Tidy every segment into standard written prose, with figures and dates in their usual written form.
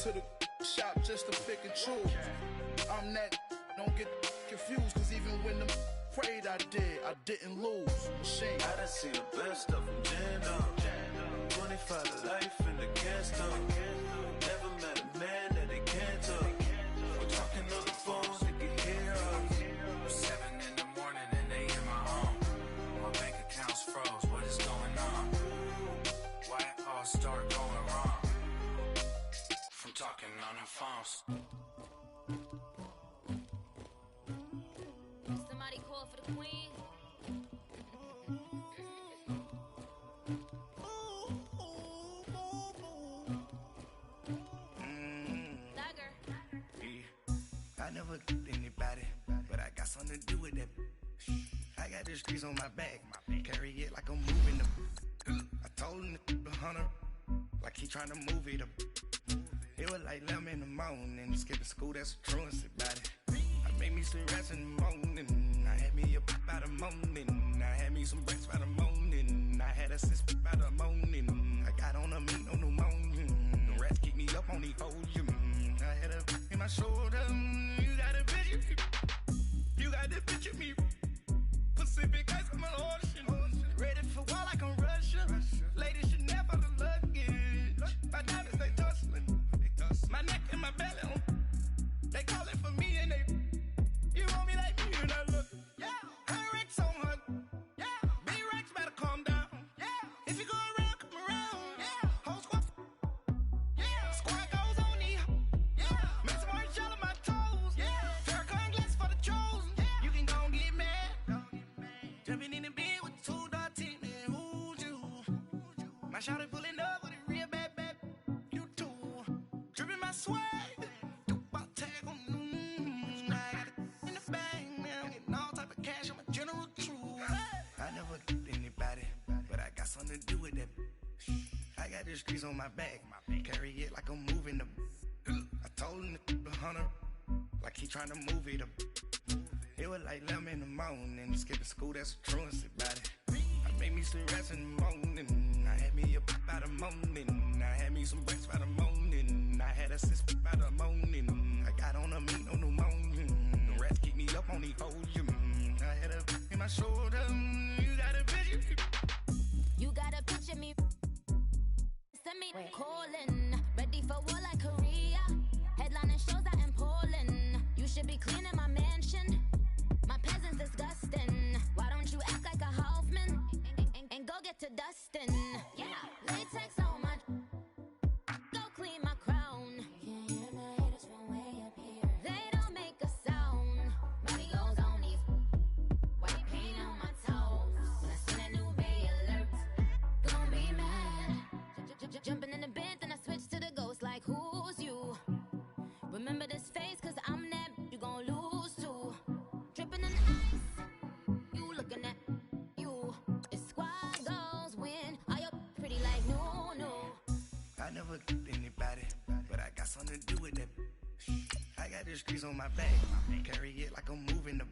to the shop just to pick and choose. I'm that, don't get confused, cause even when the prayed I didn't lose. Machine. I done seen the best stuff from jammed up. 25 to life in the gas tank. Never met a man that they can't talk. We're talking on the phones, they can hear us. 7 in the morning and they in my home. My bank accounts froze, what is going on? Why it all start going wrong? From talking on the phones. Somebody call for the queen. I never anybody, but I got something to do with that. I got the streets on my back, carry it like I'm moving them. I told him the hunter, like he trying to move it up. It was like 11 in the morning, skipping school, that's a truancy about it. I made me some rest in the morning, I had me up by the morning. I had me some breaks by the morning, I had a sis by the morning. I got on a meat, no pneumonia, the rats keep me up on the folium. I had a in my shoulder, you got a picture, you got this picture me. Pacific ice on my ocean, ready for war like I'm Russia. Ladies should never the luggage, my diamonds they tussling, my neck and my belly, they calling for me and they, you want me like me and I look, yeah, her Rex on her, yeah, B-Rex better calm down, yeah, if you go around, come around, yeah, whole squad, yeah, squad goes on the, yeah, make some orange gel on my toes, yeah, Farrakhan glass for the chosen, yeah, you can go and get mad, jumping in the bed with 2 dark teeth, man, who's you, my shawty pulling up with a real bad, you too, dripping my swag, do about tag on, I got it in the bag, man, getting all type of cash, I'm a general true, I never anybody, but I got something to do with that. I got the streets on my back, carry it like I'm moving them. I told him the hunter, like he trying to move it up. It was like 11 in the morning, skipping school, that's a truancy about it. I made me some rest in the morning, I had me up by the morning. I had me some breaks by the morning, I had a sis by the morning. I got on a meat, no pneumonia, the rats keep me up on the folium. I had a in my shoulder, you got a picture, You got a picture me. Send me calling. Ready for war like Korea. Headlining shows out in Poland. You should be cleaning my mansion. My peasants disgusting. Why don't you act like a Hoffman and go get to dustin'? Yeah, latex on my. Go clean my crown. Can't hear my haters from way up here. They don't make a sound. Money goes on these. White paint on my toes. When I send a new Bay alert, gon' be mad. Jumping in the bed, then I switch to the ghost like who's you? Remember this face, cause I'm that you gon' lose too. Dripping in ice, you looking at you. It's squad goals win. Are you pretty like no? I never anybody, but I got something to do with that. I got the streets on my back, carry it like I'm moving them.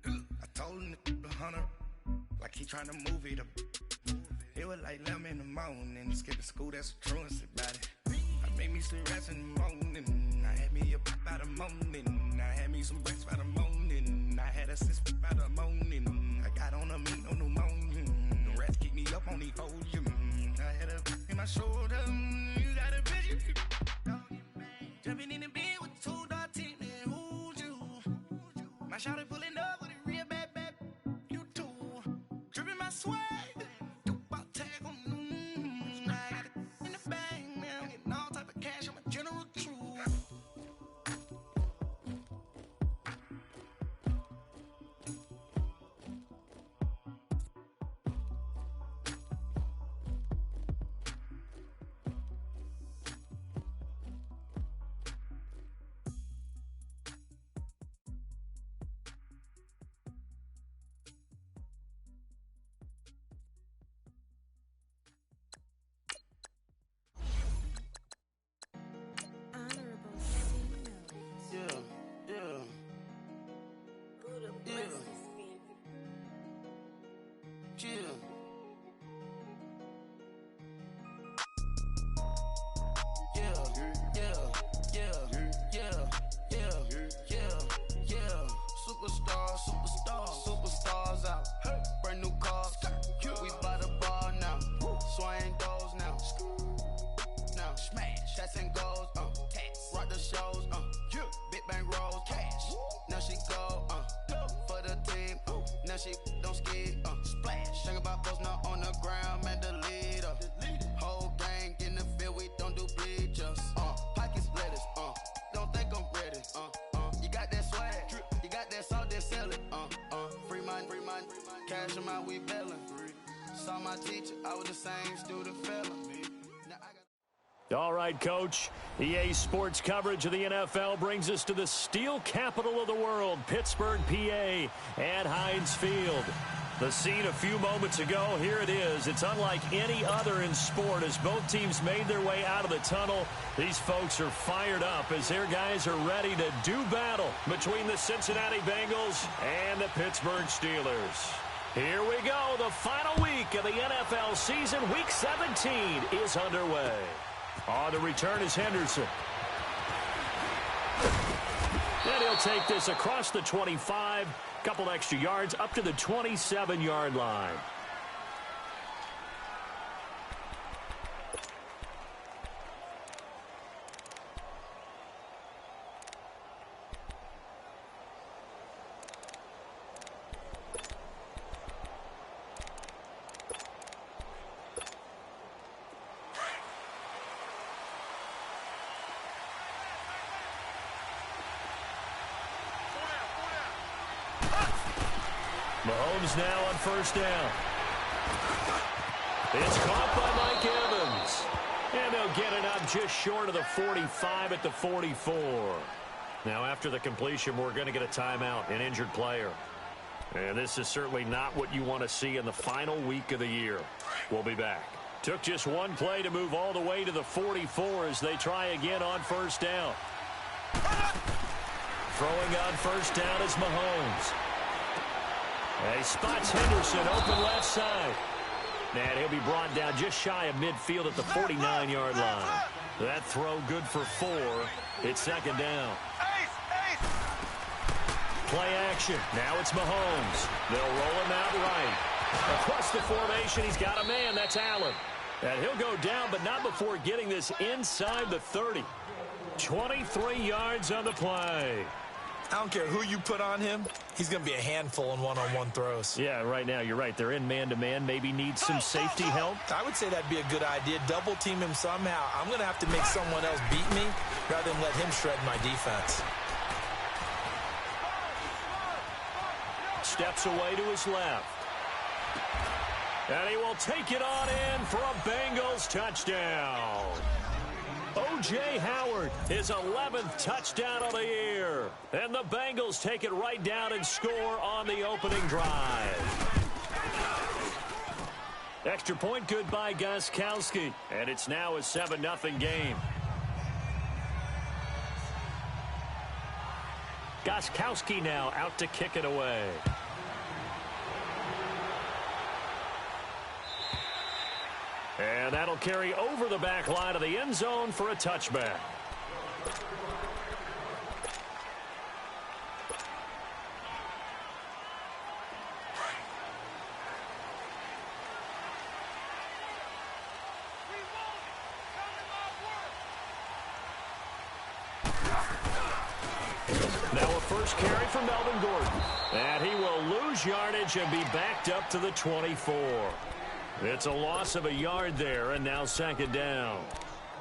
I told him the hunter, like he trying to move it up. It was like 11 in the morning, skipping school, that's a truancy about it. I made me some rest in the morning, I had me up by the morning. I had me some breaks by the morning, I had a sis by the morning. I got on a meat, no pneumonia, the rats keep me up on the folium. I had a in my shoulder, you got a picture, jumping in the bed with 2 dark teeth, man, who's you? My shawty pulling up with a real bad, you too, dripping my swag. Cash them out, we bailing. Saw my teacher, I was the same student failing. All right, Coach. EA Sports coverage of the NFL brings us to the steel capital of the world, Pittsburgh, PA, at Heinz Field. The scene a few moments ago, here it is. It's unlike any other in sport as both teams made their way out of the tunnel. These folks are fired up as their guys are ready to do battle between the Cincinnati Bengals and the Pittsburgh Steelers. Here we go. The final week of the NFL season, Week 17, is underway. On the return is Henderson. And he'll take this across the 25, couple extra yards up to the 27-yard line. Mahomes now on first down. It's caught by Mike Evans. And they'll get it up just short of the 45 at the 44. Now after the completion, we're going to get a timeout, an injured player. And this is certainly not what you want to see in the final week of the year. We'll be back. Took just one play to move all the way to the 44 as they try again on first down. Throwing on first down is Mahomes. He spots Henderson open left side. And he'll be brought down just shy of midfield at the 49-yard line. That throw good for 4. It's second down. Play action. Now it's Mahomes. They'll roll him out right. Across the formation, he's got a man. That's Allen. And he'll go down, but not before getting this inside the 30. 23 yards on the play. I don't care who you put on him. He's going to be a handful in one-on-one throws. Yeah, right now, you're right. They're in man-to-man. Maybe need some safety help. I would say that'd be a good idea. Double team him somehow. I'm going to have to make someone else beat me rather than let him shred my defense. Steps away to his left. And he will take it on in for a Bengals touchdown. O.J. Howard, his 11th touchdown of the year. And the Bengals take it right down and score on the opening drive. Extra point good by Gostkowski. And it's now a 7-0 game. Gostkowski now out to kick it away. And that'll carry over the back line of the end zone for a touchback. Now a first carry from Melvin Gordon. And he will lose yardage and be backed up to the 24. It's a loss of a yard there, and now second down.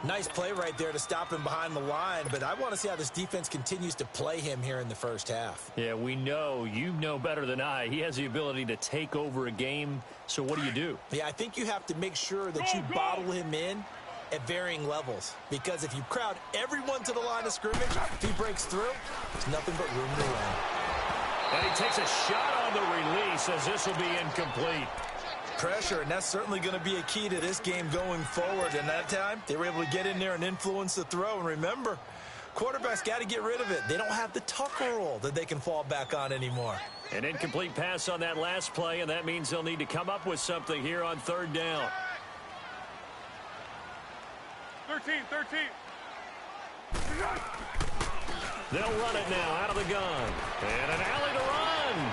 Nice play right there to stop him behind the line, but I want to see how this defense continues to play him here in the first half. Yeah, we know. You know better than I. He has the ability to take over a game, so what do? Yeah, I think you have to make sure that you bottle him in at varying levels, because if you crowd everyone to the line of scrimmage, if he breaks through, there's nothing but room to run. And he takes a shot on the release as this will be incomplete. Pressure, and that's certainly going to be a key to this game going forward. And that time, they were able to get in there and influence the throw. And remember, quarterbacks got to get rid of it. They don't have the Tucker rule that they can fall back on anymore. An incomplete pass on that last play, and that means they'll need to come up with something here on third down. 13. They'll run it now out of the gun. And an alley to run.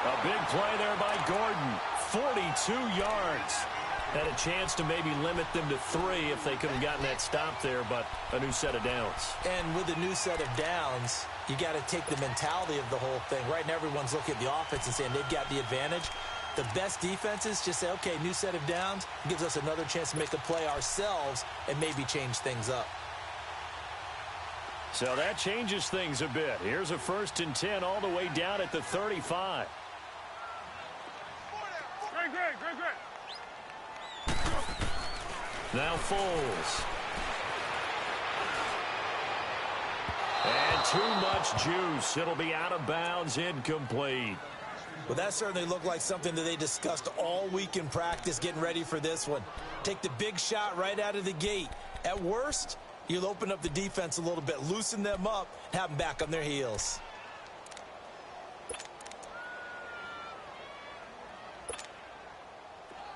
A big play there by Gordon. 42 yards. Had a chance to maybe limit them to 3 if they could have gotten that stop there, but a new set of downs. And with a new set of downs, you got to take the mentality of the whole thing. Right now, everyone's looking at the offense and saying they've got the advantage. The best defenses just say, okay, new set of downs, gives us another chance to make a play ourselves and maybe change things up. So that changes things a bit. Here's a 1st and 10 all the way down at the 35. Great. Now Foles. And too much juice. It'll be out of bounds, incomplete. Well, that certainly looked like something that they discussed all week in practice getting ready for this one. Take the big shot right out of the gate. At worst, you'll open up the defense a little bit, loosen them up, have them back on their heels.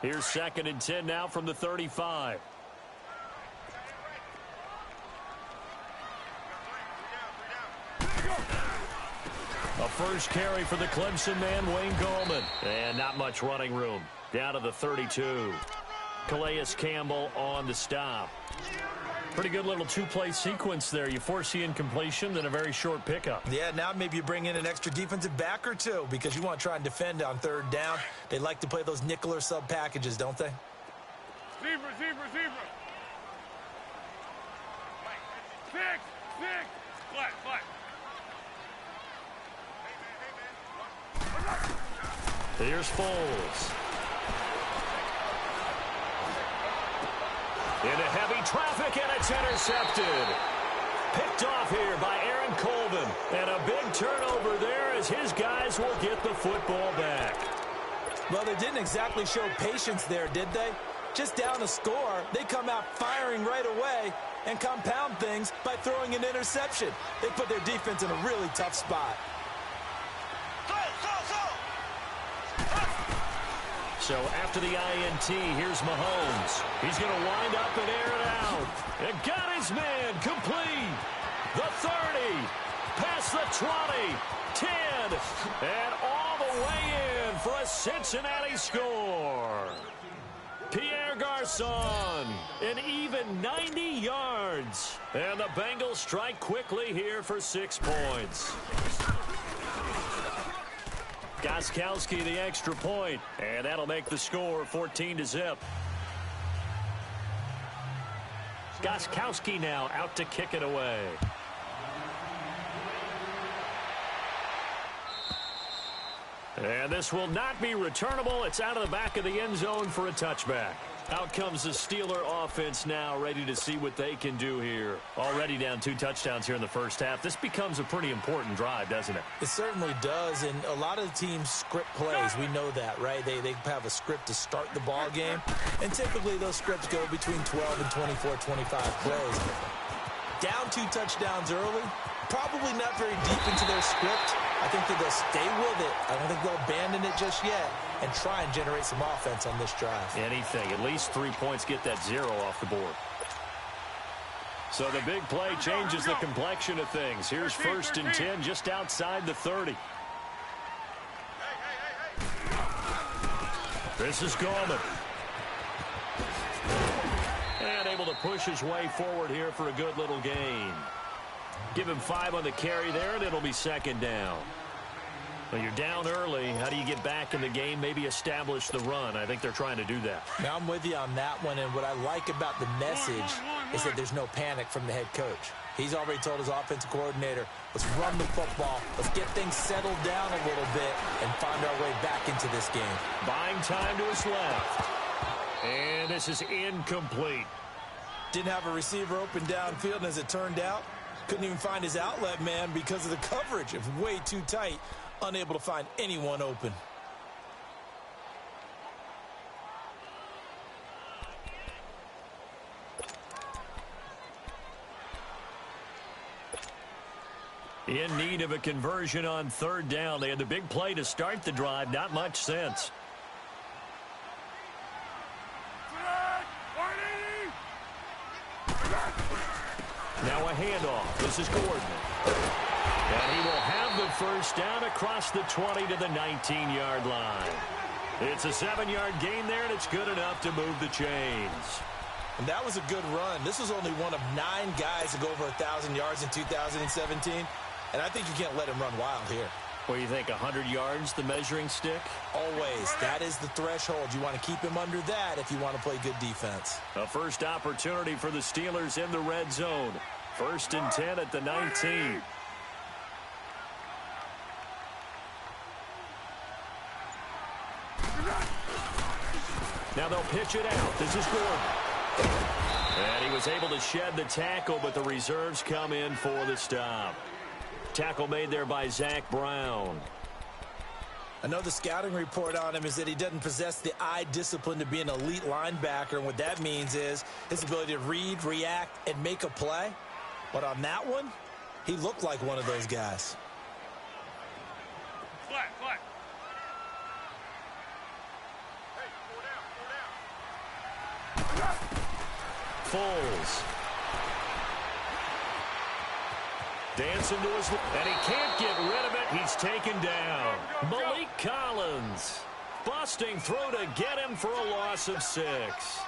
Here's 2nd and 10 now from the 35. A first carry for the Clemson man, Wayne Gallman. And not much running room. Down to the 32. Calais Campbell on the stop. Pretty good little two-play sequence there. You force the incompletion, then a very short pickup. Yeah, now maybe you bring in an extra defensive back or two because you want to try and defend on 3rd down. They like to play those nickel or sub packages, don't they? Zebra. 6. Flat. Here's Foles. Into heavy traffic, and it's intercepted. Picked off here by Aaron Colvin. And a big turnover there as his guys will get the football back. Well, they didn't exactly show patience there, did they? Just down a score, they come out firing right away and compound things by throwing an interception. They put their defense in a really tough spot. So after the INT, here's Mahomes. He's going to wind up and air it out. And got his man complete. The 30, past the 20, 10, and all the way in for a Cincinnati score. Pierre Garçon, an even 90 yards. And the Bengals strike quickly here for 6 points. Gostkowski the extra point, and that'll make the score 14-0. Gostkowski now out to kick it away. And this will not be returnable. It's out of the back of the end zone for a touchback. Out comes the Steeler offense now, ready to see what they can do here. Already down 2 touchdowns here in the first half. This becomes a pretty important drive, doesn't it? It certainly does, and a lot of the teams script plays. We know that, right? They have a script to start the ball game, and typically those scripts go between 12 and 24, 25 plays. Down 2 touchdowns early, probably not very deep into their script. I think that they'll stay with it. I don't think they'll abandon it just yet and try and generate some offense on this drive. Anything. At least 3 points, get that 0 off the board. So the big play changes the complexion of things. Here's 1st and 10 just outside the 30. This is Gallman. And able to push his way forward here for a good little gain. Give him 5 on the carry there, and it'll be 2nd down. Well, you're down early. How do you get back in the game, maybe establish the run? I think they're trying to do that. Now, I'm with you on that one, and what I like about the message is that there's no panic from the head coach. He's already told his offensive coordinator, let's run the football, let's get things settled down a little bit, and find our way back into this game. Buying time to his left. And this is incomplete. Didn't have a receiver open downfield, and as it turned out, couldn't even find his outlet man because of the coverage. It was way too tight, unable to find anyone open. In need of a conversion on 3rd down. They had the big play to start the drive. Not much sense. Now a handoff. This is Gordon. And he will have the first down across the 20 to the 19-yard line. It's a 7-yard gain there, and it's good enough to move the chains. And that was a good run. This was only one of 9 guys to go over 1,000 yards in 2017. And I think you can't let him run wild here. What do you think, 100 yards, the measuring stick? Always. That is the threshold. You want to keep him under that if you want to play good defense. A first opportunity for the Steelers in the red zone. First and 10 at the 19. Now they'll pitch it out. This is Gordon. And he was able to shed the tackle, but the reserves come in for the stop. Tackle made there by Zach Brown. I know the scouting report on him is that he doesn't possess the eye discipline to be an elite linebacker, and what that means is his ability to read, react, and make a play. But on that one, he looked like one of those guys. Flat, flat. Foles. Dancing to his, and he can't get rid of it. He's taken down. Malik Collins busting through to get him for a loss of 6.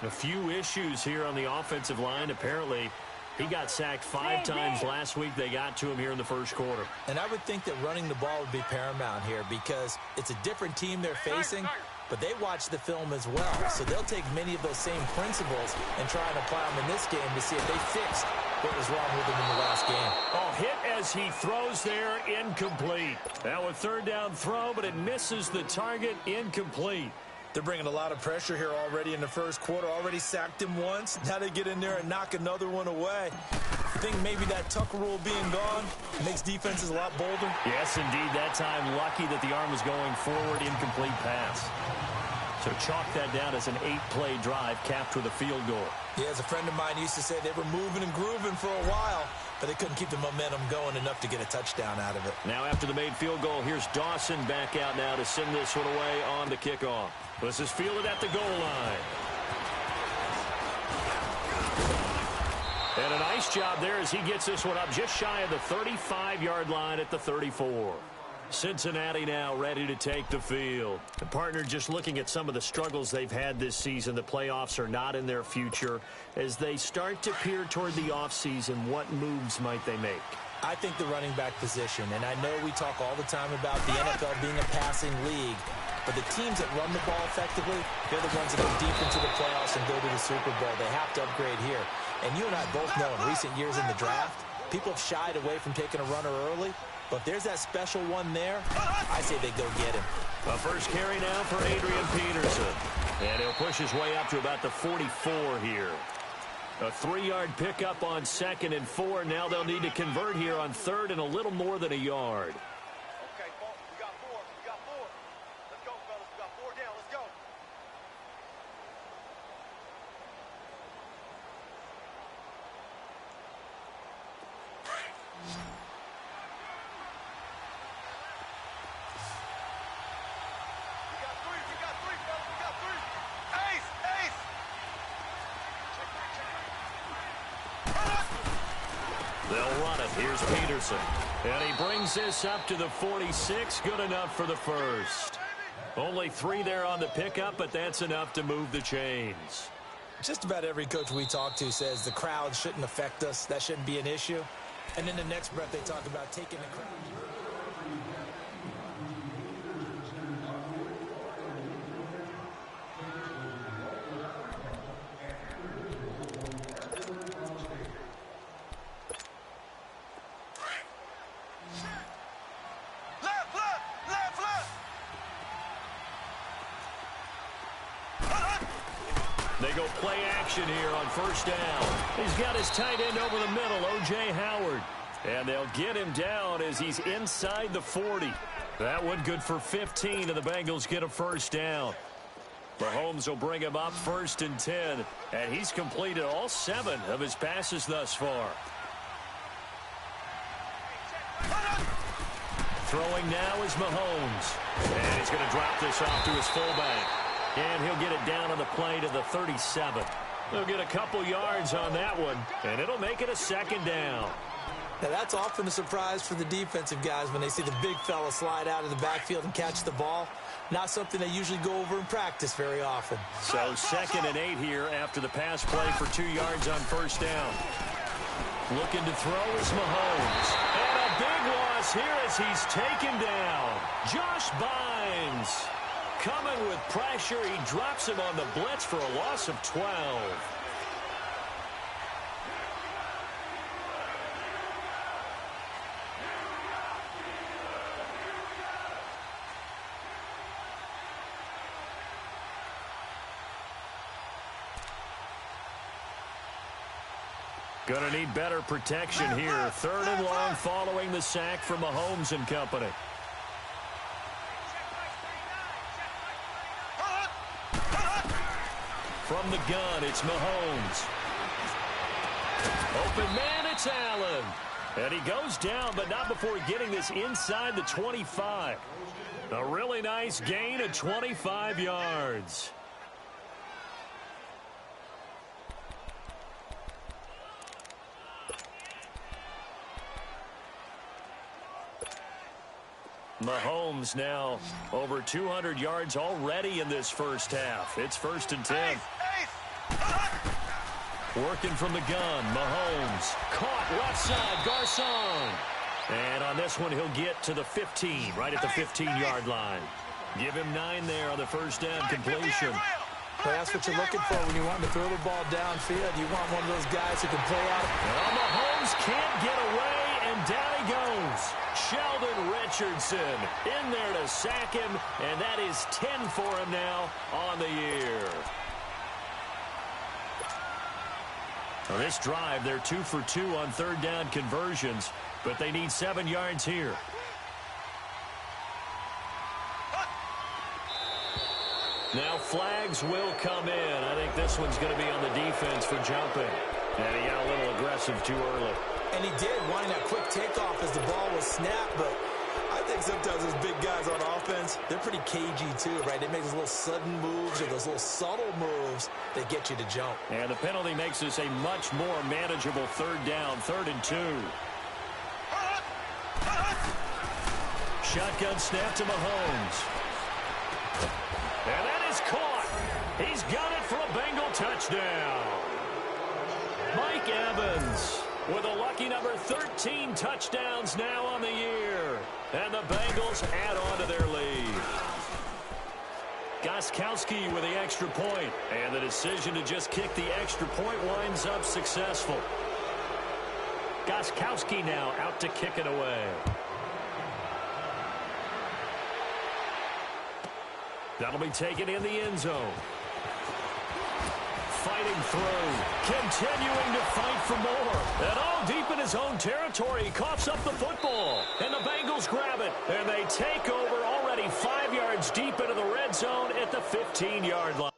A few issues here on the offensive line. Apparently, he got sacked 5 times last week. They got to him here in the first quarter. And I would think that running the ball would be paramount here because it's a different team they're facing, but they watch the film as well. So they'll take many of those same principles and try and apply them in this game to see if they fixed what was wrong with him in the last game. Oh, hit as he throws there, incomplete. Now a third down throw, but it misses the target, incomplete. They're bringing a lot of pressure here already in the first quarter. Already sacked him once. Now they get in there and knock another one away. I think maybe that tucker rule being gone makes defenses a lot bolder. Yes, indeed. That time, lucky that the arm was going forward, incomplete pass. So chalk that down as an 8-play drive capped with a field goal. Yeah, as a friend of mine used to say, they were moving and grooving for a while, but they couldn't keep the momentum going enough to get a touchdown out of it. Now after the made field goal, here's Dawson back out now to send this one away on the kickoff. This is fielded at the goal line. And a nice job there as he gets this one up just shy of the 35-yard line at the 34. Cincinnati now ready to take the field. The partner just looking at some of the struggles they've had this season. The playoffs are not in their future. As they start to peer toward the offseason, what moves might they make? I think the running back position, and I know we talk all the time about the NFL being a passing league, but the teams that run the ball effectively, they're the ones that go deep into the playoffs and go to the Super Bowl. They have to upgrade here. And you and I both know in recent years in the draft, people have shied away from taking a runner early. But if there's that special one there, I say they go get him. A first carry now for Adrian Peterson. And he'll push his way up to about the 44 here. A 3-yard pickup on 2nd and 4. Now they'll need to convert here on 3rd and a little more than a yard. Okay, we got 4. We got 4. Let's go, fellas. We got 4 down. Let's go. They'll run it. Here's Peterson. And he brings this up to the 46. Good enough for the first. Only 3 there on the pickup, but that's enough to move the chains. Just about every coach we talk to says the crowd shouldn't affect us. That shouldn't be an issue. And in the next breath, they talk about taking the crowd. They go play action here on first down. He's got his tight end over the middle, O.J. Howard. And they'll get him down as he's inside the 40. That one good for 15, and the Bengals get a first down. Mahomes will bring him up 1st and 10, and he's completed all 7 of his passes thus far. Throwing now is Mahomes. And he's going to drop this off to his fullback. And he'll get it down on the play to the 37. They'll get a couple yards on that one, and it'll make it a 2nd down. Now, that's often a surprise for the defensive guys when they see the big fella slide out of the backfield and catch the ball. Not something they usually go over in practice very often. So 2nd and 8 here after the pass play for 2 yards on first down. Looking to throw is Mahomes. And a big loss here as he's taken down. Josh Bynes coming with pressure. He drops him on the blitz for a loss of 12. Going to need better protection here. 3rd and long following the sack from Mahomes and company. From the gun, it's Mahomes. Open man, it's Allen. And he goes down, but not before getting this inside the 25. A really nice gain of 25 yards. Mahomes now over 200 yards already in this first half. It's 1st and 10. Working from the gun, Mahomes. Caught left side, Garcon. And on this one, he'll get to the 15, right at the 15-yard line. Give him 9 there on the first down completion. Well, that's what you're looking for when you want to throw the ball downfield. You want one of those guys who can play out. Well, Mahomes can't get away, and down he goes. Sheldon Richardson in there to sack him, and that is 10 for him now on the year. On this drive, they're 2 for 2 on 3rd down conversions, but they need 7 yards here. Now flags will come in. I think this one's going to be on the defense for jumping. And he got a little aggressive too early. And he did, wanting that quick takeoff as the ball was snapped, but I think sometimes those big guys on offense, they're pretty cagey too, right? They make those little sudden moves or those little subtle moves that get you to jump. And the penalty makes this a much more manageable 3rd down, 3rd and 2. Shotgun snap to Mahomes. And that is caught. He's got it for a Bengal touchdown. Mike Evans with a lucky number 13 touchdowns now on the year. And the Bengals add on to their lead. Gostkowski with the extra point. And the decision to just kick the extra point winds up successful. Gostkowski now out to kick it away. That'll be taken in the end zone. Fighting through. Continuing to fight for more. And all deep in his own territory. He coughs up the football. And the Bengals grab it. And they take over already 5 yards deep into the red zone at the 15-yard line.